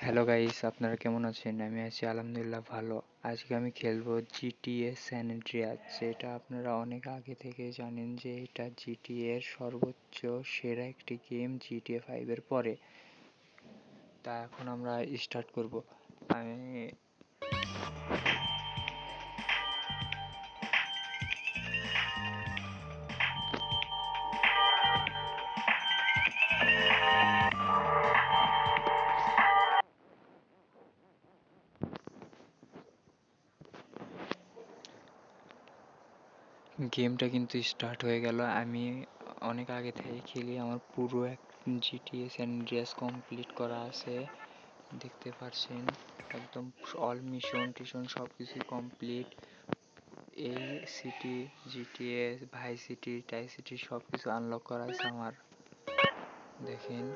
Hello guys, আপনারা কেমন আছেন? আমি আছি আলহামদুলিল্লাহ ভালো। আজকে আমি খেলবো GTA San Andreas। যেটা আপনারা অনেক আগে থেকেই জানেন যে এটা GTA এর সর্বোচ্চ সেরা একটি গেম GTA 5 এর পরে। তা এখন আমরা স্টার্ট করব। আমি গেমটা কিন্তু স্টার্ট হয়ে গেল। আমি অনেক আগে থেকে খেলি, আমার পুরো GTA San Andreas কমপ্লিট করা আছে। দেখতে পাচ্ছেন একদম অল মিশন টিশন সব কিছুই কমপ্লিট। এই সিটি, জিটিএ, ভাই সিটি, টাই সিটি সব কিছু আনলক করা আছে আমার। দেখেন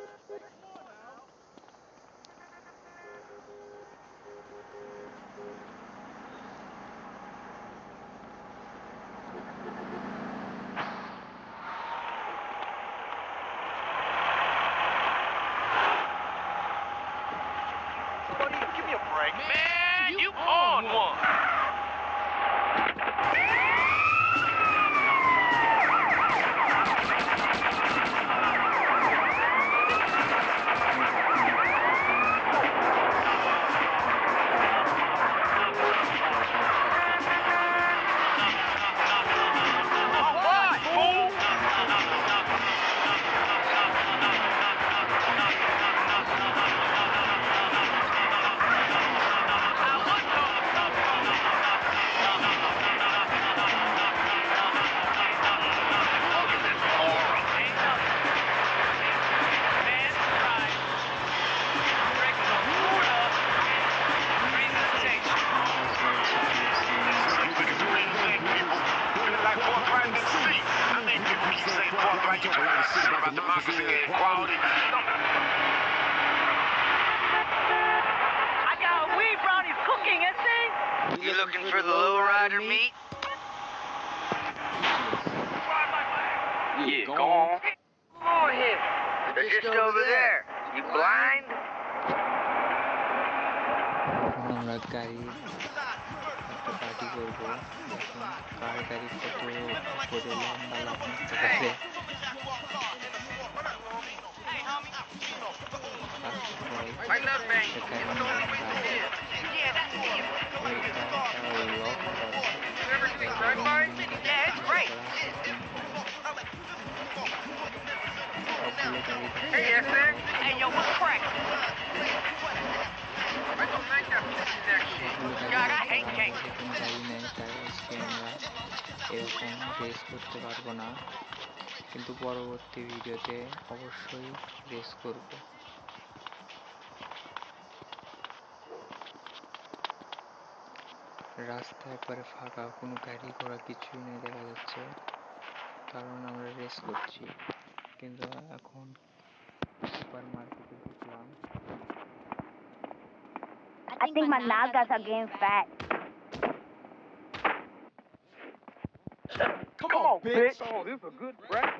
Buddy, give me a break. Man, you on one. All right, fool. Look at this horror. Ain't nothing. Man's right. Rick Laputa. Presentation. This is like we can do anything, people. Feeling like forthright in the street. I mean, people keep saying forthright, you try to shit about democracy and equality. I got weed brownies cooking, I see. You looking for the lowrider meat? Yeah, go on. Over here. They're just over there. You blind? এখন আমরা গাড়ি একটা party করব। দেখেন কার গাড়ি কত উপরে লম্বা লাফ মারতে পারে। First of all Lighten up, man. একটা গাড়ি What's নিব going on with আমরা। this shit? Yeah, that's it. এই গাড়িটা লক করা, Everything এই right, গাড়ির Bart? Number Yeah, it's lock great. করা আছে তিনখানে। সবগুলো গাড়ি দেখা Hey, যাচ্ছে FX. Lock. Hey, yo, what's cracking? I don't like that flippy neck shit. সবগুলো গাড়ি God, লক I hate করা। আমরা gangsters. যখন গাড়ি নেই তাই আজকে আমরা এরকম রেস করতে পারবো না, কিন্তু পরবর্তী ভিডিওতে অবশ্যই রেস করব। রাস্তা একবারে ফাঁকা, কোনো গাড়ি ঘোড়া কিছুই নেই দেখা যাচ্ছে, কারণ আমরা রেস করছি। কিন্তু এখন সুপার মার্কেটে ঢুকলাম। I think my nagas are getting fat. Come on, bitch. Oh, this is a good rap.